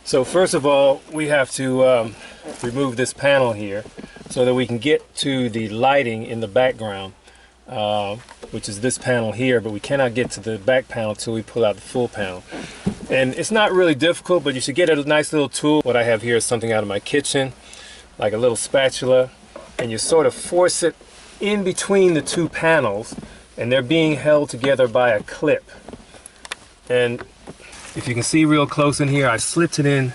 So first of all, we have to remove this panel here so that we can get to the lighting in the background, which is this panel here, but we cannot get to the back panel till we pull out the full panel. And it's not really difficult, but you should get a nice little tool. What I have here is something out of my kitchen, like a little spatula, and you sort of force it in between the two panels, and they're being held together by a clip. And if you can see real close in here, I slipped it in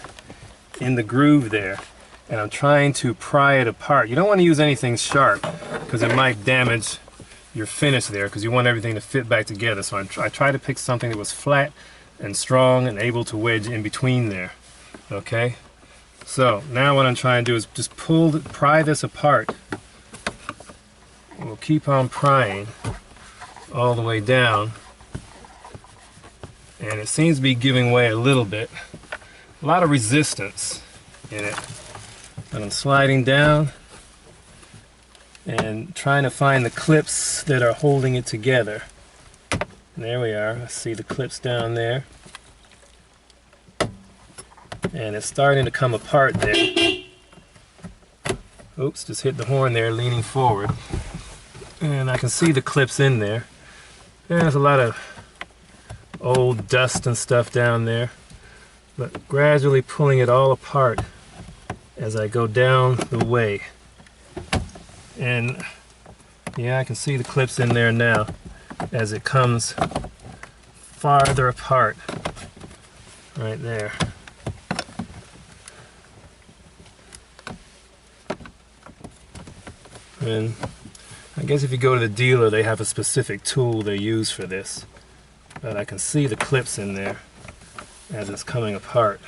the groove there, and I'm trying to pry it apart. You don't want to use anything sharp because it might damage your finish there, because you want everything to fit back together. So I tried to pick something that was flat and strong and able to wedge in between there. Okay, so now what I'm trying to do is just pry this apart. We'll keep on prying all the way down, and it seems to be giving way a little bit. A lot of resistance in it. And I'm sliding down and trying to find the clips that are holding it together. And there we are. I see the clips down there. And it's starting to come apart there. Oops, just hit the horn there, leaning forward. And I can see the clips in there. There's a lot of old dust and stuff down there. But gradually pulling it all apart as I go down the way. And yeah, I can see the clips in there now as it comes farther apart. Right there. And I guess if you go to the dealer, they have a specific tool they use for this. But I can see the clips in there as it's coming apart.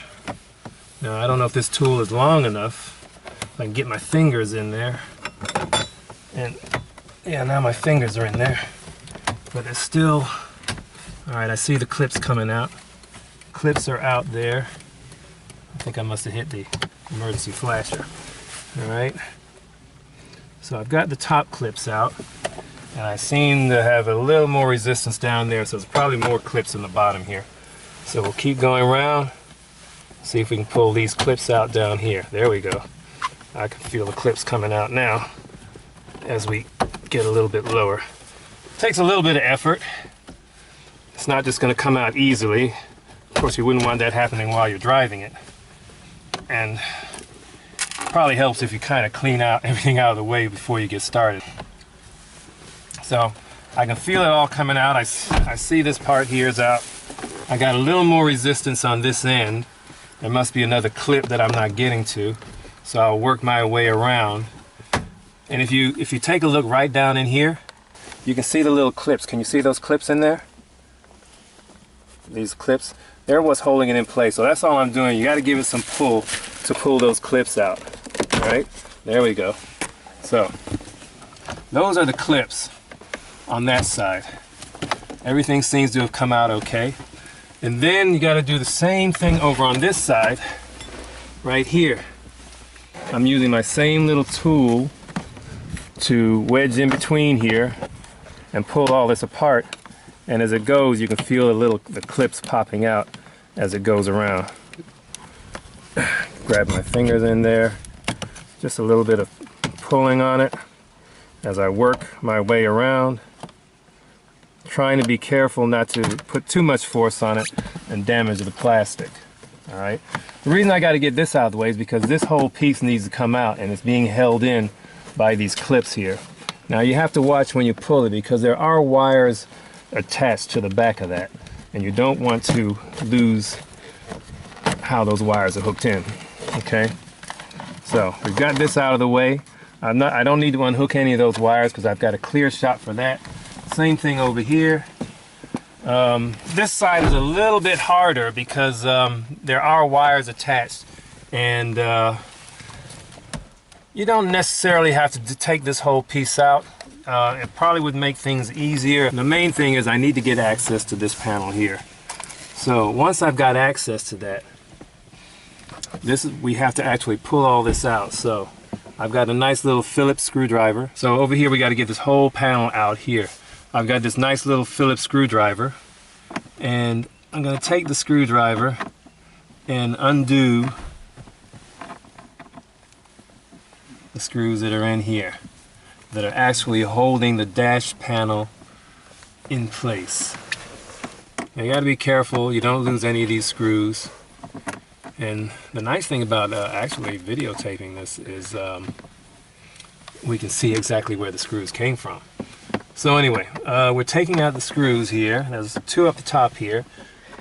Now I don't know if this tool is long enough. I can get my fingers in there. And yeah, now my fingers are in there. But it's still... Alright, I see the clips coming out. Clips are out there. I think I must have hit the emergency flasher. Alright. So I've got the top clips out. And I seem to have a little more resistance down there, so there's probably more clips in the bottom here. So we'll keep going around. See if we can pull these clips out down here. There we go. I can feel the clips coming out now as we get a little bit lower. It takes a little bit of effort. It's not just going to come out easily. Of course, you wouldn't want that happening while you're driving it. And it probably helps if you kind of clean out everything out of the way before you get started. So I can feel it all coming out. I see this part here is out. I got a little more resistance on this end. There must be another clip that I'm not getting to. So I'll work my way around. And if you take a look right down in here, you can see the little clips. Can you see those clips in there? These clips, they're what's holding it in place. So that's all I'm doing. You got to give it some pull to pull those clips out. All right, there we go. So those are the clips on that side. Everything seems to have come out okay. And then you got to do the same thing over on this side, right here. I'm using my same little tool to wedge in between here and pull all this apart. And as it goes, you can feel the clips popping out as it goes around. Grab my fingers in there. Just a little bit of pulling on it as I work my way around. Trying to be careful not to put too much force on it and damage the plastic. All right. The reason I got to get this out of the way is because this whole piece needs to come out, and it's being held in by these clips here. Now you have to watch when you pull it, because there are wires attached to the back of that, and you don't want to lose how those wires are hooked in. Okay. So we've got this out of the way. I don't need to unhook any of those wires because I've got a clear shot for that. Same thing over here. This side is a little bit harder because there are wires attached, and you don't necessarily have to take this whole piece out. It probably would make things easier. The main thing is I need to get access to this panel here. So once I've got access to that, we have to actually pull all this out. So I've got a nice little Phillips screwdriver. So over here we got to get this whole panel out here. I've got this nice little Phillips screwdriver, and I'm going to take the screwdriver and undo the screws that are in here that are actually holding the dash panel in place. Now you got to be careful you don't lose any of these screws. And the nice thing about actually videotaping this is we can see exactly where the screws came from. So anyway, we're taking out the screws here. There's two up the top here.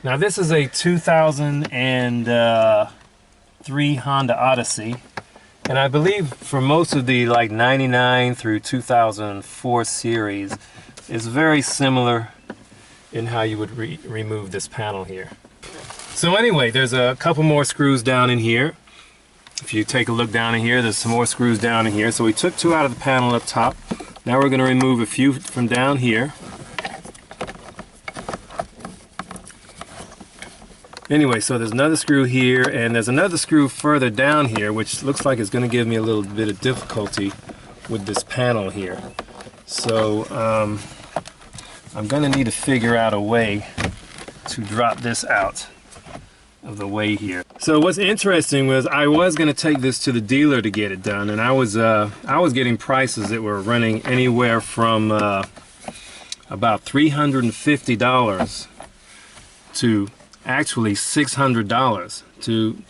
Now this is a 2003 Honda Odyssey. And I believe for most of the like 99 through 2004 series, it's very similar in how you would remove this panel here. So anyway, there's a couple more screws down in here. If you take a look down in here, there's some more screws down in here. So we took two out of the panel up top. Now we're going to remove a few from down here. Anyway, so there's another screw here, and there's another screw further down here, which looks like it's going to give me a little bit of difficulty with this panel here. So I'm going to need to figure out a way to drop this out of the way here. So what's interesting was I was going to take this to the dealer to get it done, and I was getting prices that were running anywhere from about $350 to actually $600 to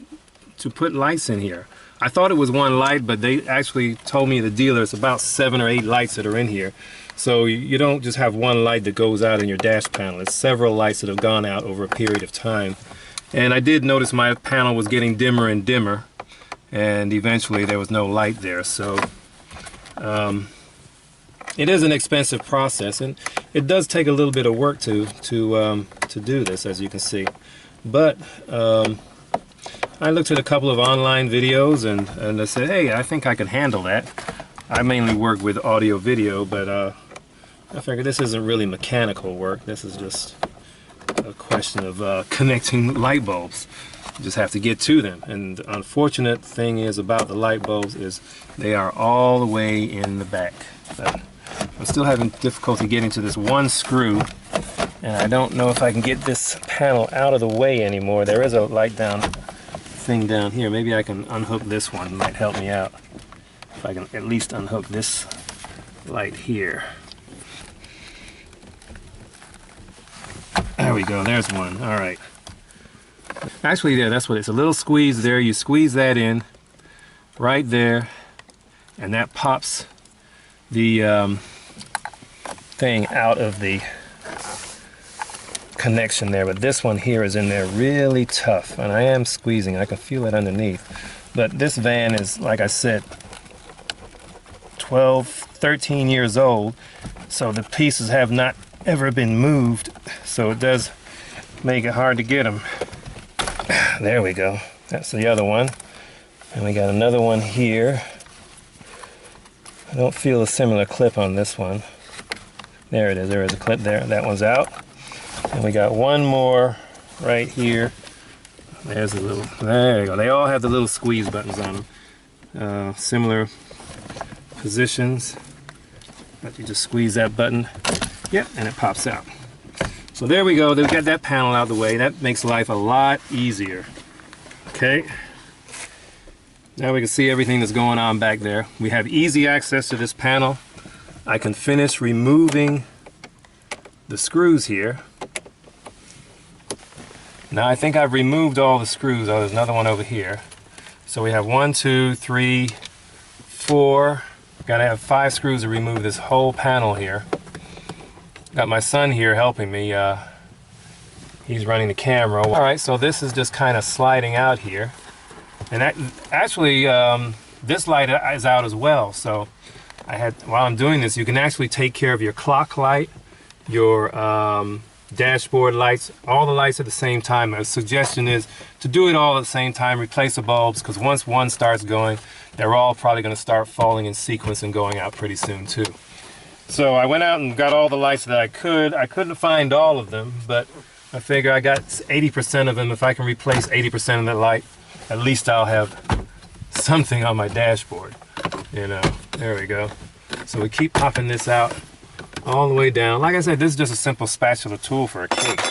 put lights in here. I thought it was one light, but they actually told me, the dealer, it's about 7 or 8 lights that are in here. So you don't just have one light that goes out in your dash panel. It's several lights that have gone out over a period of time. And I did notice my panel was getting dimmer and dimmer, and eventually there was no light there. So it is an expensive process, and it does take a little bit of work to do this, as you can see. But I looked at a couple of online videos, and I said, hey, I think I can handle that. I mainly work with audio video, but I figured this isn't really mechanical work. This is just a question of connecting light bulbs. You just have to get to them. And the unfortunate thing is about the light bulbs is they are all the way in the back. But I'm still having difficulty getting to this one screw, and I don't know if I can get this panel out of the way anymore. There is a light down thing down here. Maybe I can unhook this one. It might help me out. If I can at least unhook this light here. There we go, there's one. All right. Actually, there, that's what it's a little squeeze there. You squeeze that in right there, and that pops the thing out of the connection there. But this one here is in there really tough, and I am squeezing. I can feel it underneath. But this van is, like I said, 12, 13 years old, so the pieces have not ever been moved, so it does make it hard to get them. There we go. That's the other one. And we got another one here. I don't feel a similar clip on this one. There it is. There is a clip there. That one's out. And we got one more right here. There's a little, there you go. They all have the little squeeze buttons on them. Similar positions. But you just squeeze that button. Yep, and it pops out. So there we go. They've got that panel out of the way. That makes life a lot easier. Okay. Now we can see everything that's going on back there. We have easy access to this panel. I can finish removing the screws here. Now I think I've removed all the screws. Oh, there's another one over here. So we have 1, 2, 3, 4. Gotta have 5 screws to remove this whole panel here. Got my son here helping me. He's running the camera. All right, so this is just kind of sliding out here. And actually, this light is out as well. So while I'm doing this, you can actually take care of your clock light, your dashboard lights, all the lights at the same time. A suggestion is to do it all at the same time, replace the bulbs, because once one starts going, they're all probably going to start falling in sequence and going out pretty soon too. So I went out and got all the lights that I could. I couldn't find all of them, but I figure I got 80% of them. If I can replace 80% of that light, at least I'll have something on my dashboard. You know, there we go. So we keep popping this out all the way down. Like I said, this is just a simple spatula tool for a cake.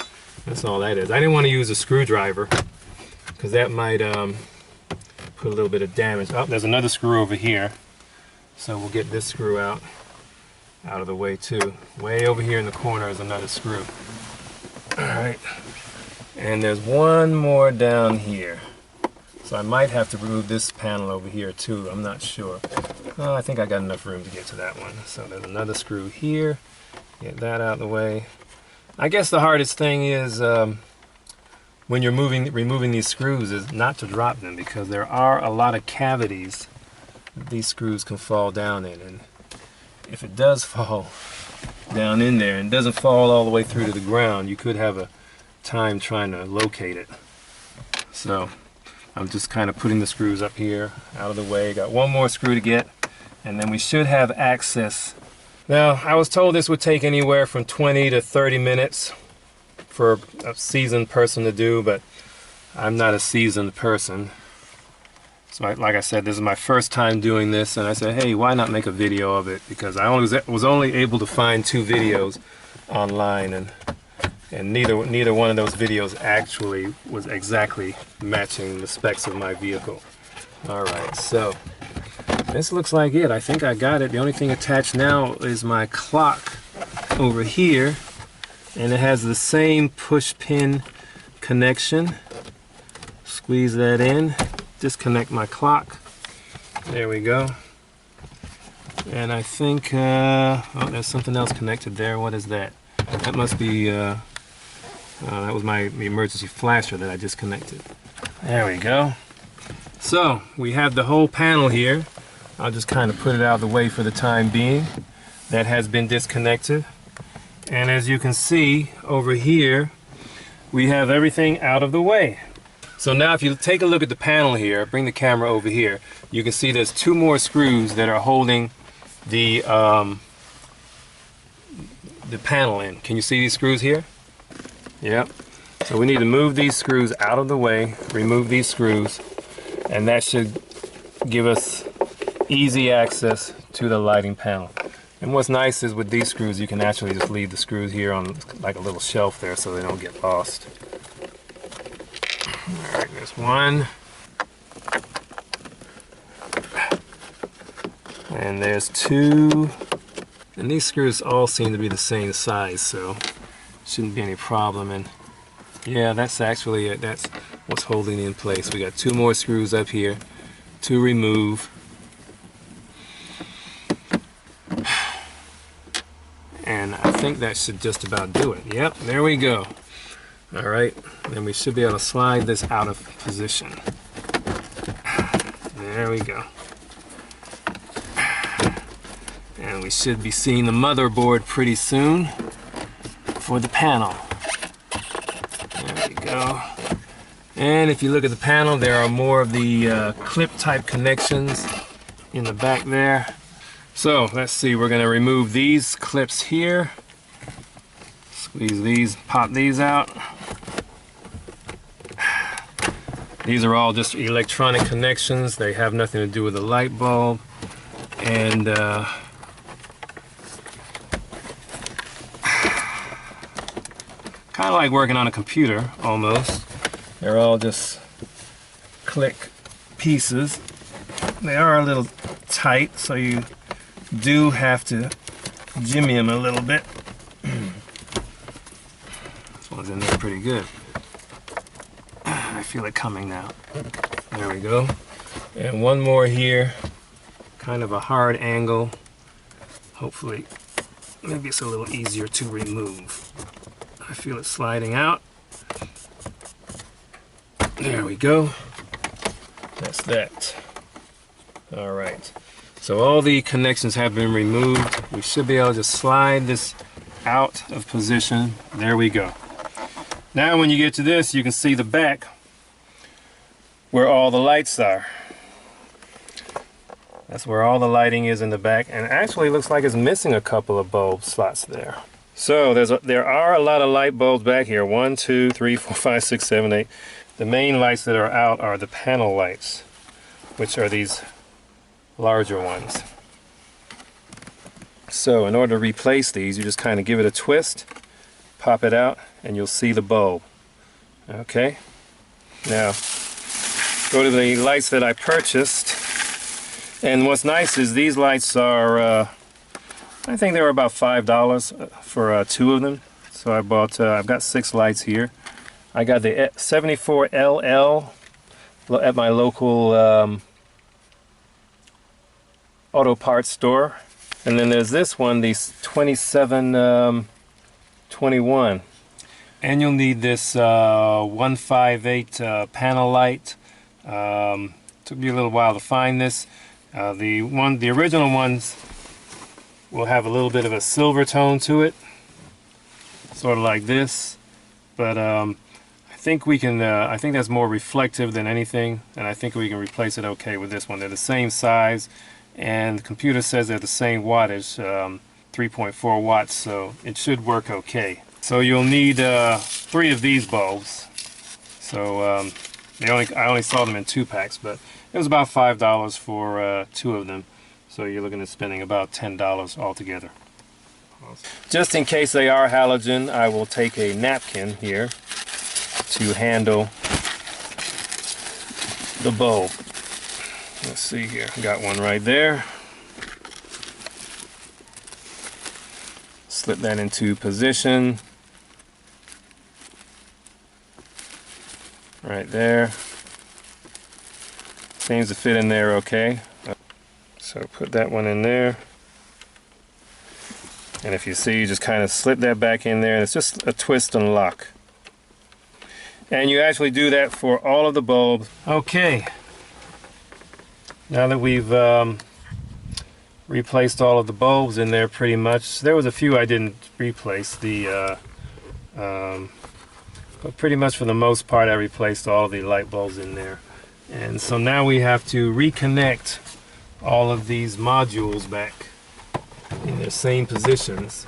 That's all that is. I didn't want to use a screwdriver because that might put a little bit of damage. Oh, there's another screw over here, so we'll get this screw out of the way too. Way over here in the corner is another screw. All right, and there's one more down here, so I might have to remove this panel over here too. I'm not sure. I think I got enough room to get to that one. So there's another screw here. Get that out of the way. I guess the hardest thing is when you're removing these screws is not to drop them, because there are a lot of cavities that these screws can fall down in, and if it does fall down in there and doesn't fall all the way through to the ground, you could have a time trying to locate it. So I'm just kind of putting the screws up here out of the way. Got one more screw to get, and then we should have access. Now, I was told this would take anywhere from 20 to 30 minutes for a seasoned person to do, but I'm not a seasoned person. So like I said, this is my first time doing this, and I said, hey, why not make a video of it? Because I was only able to find 2 videos online, and neither one of those videos actually was exactly matching the specs of my vehicle. All right, so this looks like it. I think I got it. The only thing attached now is my clock over here, and it has the same push pin connection. Squeeze that in, disconnect my clock. There we go. And I think, oh, there's something else connected there. What is that? That must be, that was my emergency flasher that I just connected. There we go. So we have the whole panel here. I'll just kind of put it out of the way for the time being. That has been disconnected. And as you can see over here, we have everything out of the way. So now if you take a look at the panel here, bring the camera over here, you can see there's 2 more screws that are holding the panel in. Can you see these screws here? Yep. So we need to move these screws out of the way, remove these screws, and that should give us easy access to the lighting panel. And what's nice is with these screws, you can actually just leave the screws here on like a little shelf there so they don't get lost. All right, there's one. And there's 2. And these screws all seem to be the same size, so shouldn't be any problem. And yeah, that's actually it. That's what's holding it in place. We got 2 more screws up here to remove. And I think that should just about do it. Yep, there we go. All right, then we should be able to slide this out of position. There we go. And we should be seeing the motherboard pretty soon for the panel. There we go. And if you look at the panel, there are more of the clip type connections in the back there. So let's see, we're going to remove these clips here. Squeeze these, pop these out. These are all just electronic connections. They have nothing to do with the light bulb. And kind of like working on a computer almost. They're all just click pieces. They are a little tight, so you do have to jimmy them a little bit. This one's in there pretty good. I feel it coming now. There we go. And one more here, kind of a hard angle. Hopefully, maybe it's a little easier to remove. I feel it sliding out. There we go. That's that. All right. So all the connections have been removed. We should be able to just slide this out of position. There we go. Now when you get to this, you can see the back where all the lights are. That's where all the lighting is in the back, and actually looks like it's missing a couple of bulb slots there. So there are a lot of light bulbs back here. 1, 2, 3, 4, 5, 6, 7, 8. The main lights that are out are the panel lights, which are these larger ones. So in order to replace these, you just kind of give it a twist, pop it out, and you'll see the bulb. Okay? Now, go to the lights that I purchased. And what's nice is these lights are, I think they were about $5 for 2 of them. So I bought, I've got 6 lights here. I got the 74LL at my local auto parts store. And then there's this one, the 2721. And you'll need this 158 panel light. Took me a little while to find this. The original ones will have a little bit of a silver tone to it, sort of like this. But I think we can. I think that's more reflective than anything, and I think we can replace it okay with this one. They're the same size, and the computer says they're the same wattage, 3.4 watts, so it should work okay. So you'll need 3 of these bulbs. So I only saw them in 2 packs, but it was about $5 for 2 of them. So you're looking at spending about $10 altogether. Just in case they are halogen, I will take a napkin here to handle the bulb. Let's see here. Got one right there. Slip that into position. Right there. Seems to fit in there okay. So put that one in there. And if you see, you just kind of slip that back in there, and it's just a twist and lock. And you actually do that for all of the bulbs. Okay. Now that we've replaced all of the bulbs in there pretty much, there was a few I didn't replace. But pretty much for the most part I replaced all the light bulbs in there. And so now we have to reconnect all of these modules back in their same positions.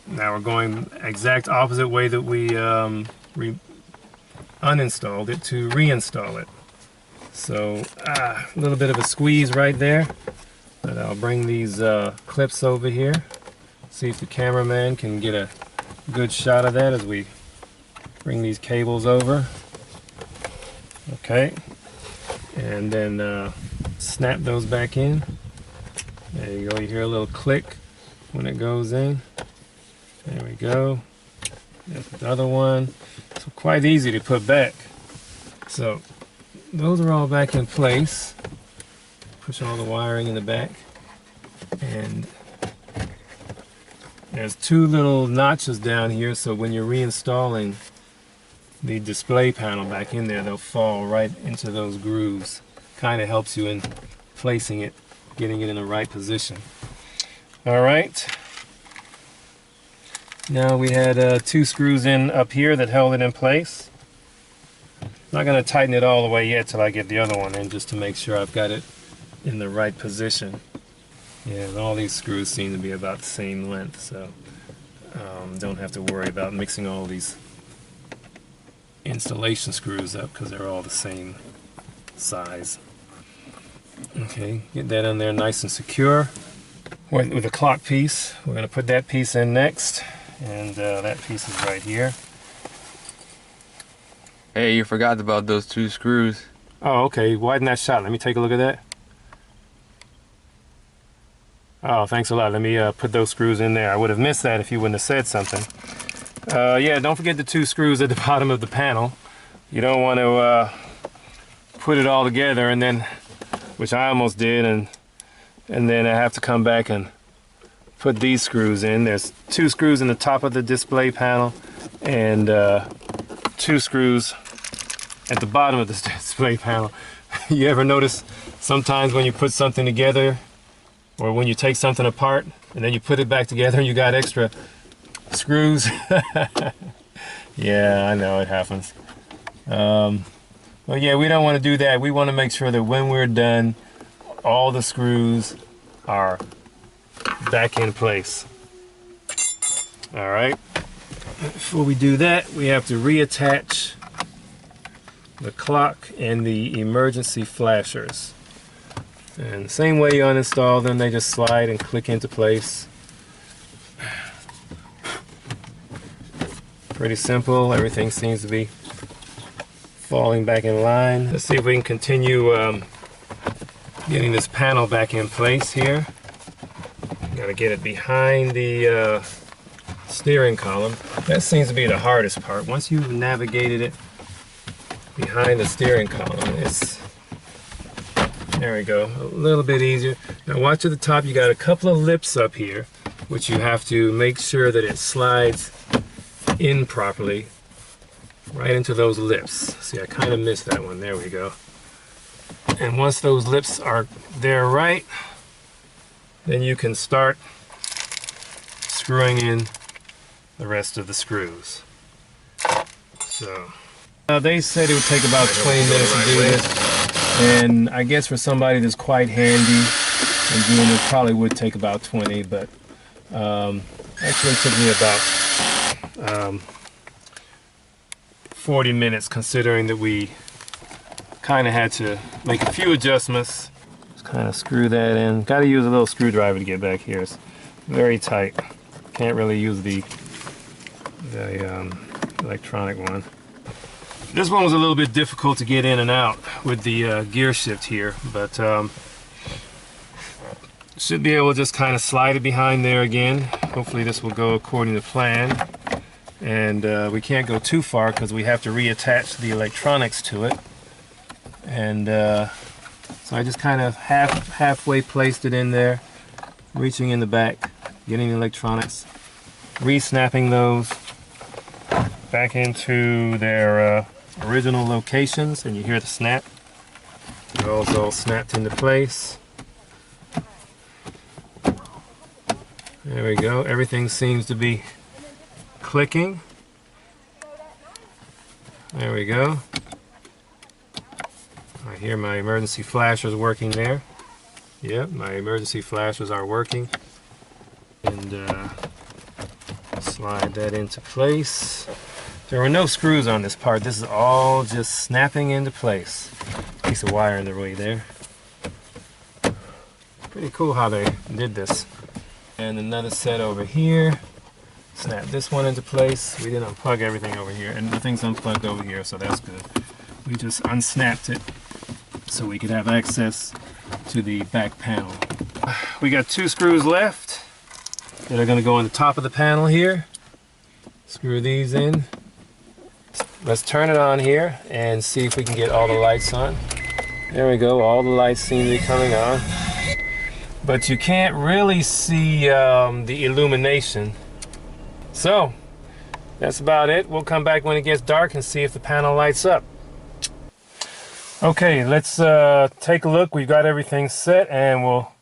Now we're going exact opposite way that we uninstalled it to reinstall it. So a little bit of a squeeze right there, but I'll bring these clips over here, see if the cameraman can get a good shot of that as we bring these cables over. Okay, and then snap those back in. There you go, you hear a little click when it goes in. There we go. There's another one. So quite easy to put back. So those are all back in place. Push all the wiring in the back. And there's 2 little notches down here, so when you're reinstalling the display panel back in there, they'll fall right into those grooves. Kind of helps you in placing it, getting it in the right position. All right. Now we had 2 screws in up here that held it in place. Not going to tighten it all the way yet till I get the other one in, just to make sure I've got it in the right position. Yeah, and all these screws seem to be about the same length, so don't have to worry about mixing all these installation screws up because they're all the same size. Okay, get that in there nice and secure. With a clock piece, we're going to put that piece in next, and that piece is right here. Hey, you forgot about those 2 screws. Oh, okay, widen that shot. Let me take a look at that. Oh, thanks a lot. Let me put those screws in there. I would have missed that if you wouldn't have said something. Yeah, don't forget the 2 screws at the bottom of the panel. You don't want to put it all together and then, which I almost did, and then I have to come back and put these screws in. There's 2 screws in the top of the display panel and 2 screws at the bottom of the display panel. You ever notice sometimes when you put something together, or when you take something apart and then you put it back together and you got extra screws? Yeah, I know it happens. Well, yeah, we don't want to do that. We want to make sure that when we're done, all the screws are back in place. All right. Before we do that, we have to reattach the clock and the emergency flashers. And the same way you uninstall them, they just slide and click into place. Pretty simple. Everything seems to be falling back in line. Let's see if we can continue getting this panel back in place here. Got to get it behind the steering column. That seems to be the hardest part. Once you've navigated it behind the steering column, there we go, a little bit easier. Now watch at the top, you got a couple of lips up here, which you have to make sure that it slides in properly right into those lips. See, I kind of missed that one. There we go. And once those lips are there right, then you can start screwing in the rest of the screws. So they said it would take about 20 minutes to do this, and I guess for somebody that's quite handy and doing it probably would take about 20, but actually it took me about 40 minutes, considering that we kind of had to make a few adjustments. Just kind of screw that in. Got to use a little screwdriver to get back here. It's very tight. Can't really use the electronic one. This one was a little bit difficult to get in and out with the gear shift here, but should be able to just kind of slide it behind there again. Hopefully this will go according to plan. And we can't go too far because we have to reattach the electronics to it. And so I just kind of halfway placed it in there, reaching in the back, getting the electronics, re-snapping those back into their original locations, and you hear the snap. They're all snapped into place. There we go. Everything seems to be clicking. There we go. I hear my emergency flashers working there. Yep, my emergency flashers are working. And slide that into place. There were no screws on this part. This is all just snapping into place. Piece of wire in the way there. Pretty cool how they did this. And another set over here. Snap this one into place. We didn't unplug everything over here, and nothing's unplugged over here, so that's good. We just unsnapped it so we could have access to the back panel. We got 2 screws left that are going to go on the top of the panel here. Screw these in. Let's turn it on here and see if we can get all the lights on. There we go, all the lights seem to be coming on. But you can't really see the illumination. So, that's about it. We'll come back when it gets dark and see if the panel lights up. Okay, let's take a look. We've got everything set, and we'll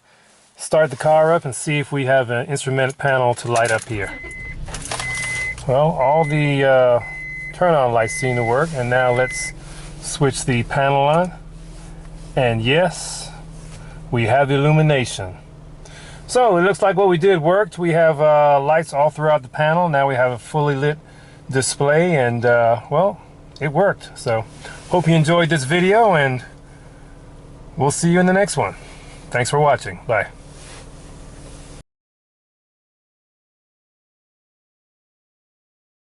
start the car up and see if we have an instrument panel to light up here. Well, all the turn-on lights seem to work, and now let's switch the panel on. And yes, we have illumination. So it looks like what we did worked. We have lights all throughout the panel. Now we have a fully lit display, and well, it worked. So hope you enjoyed this video, and we'll see you in the next one. Thanks for watching. Bye.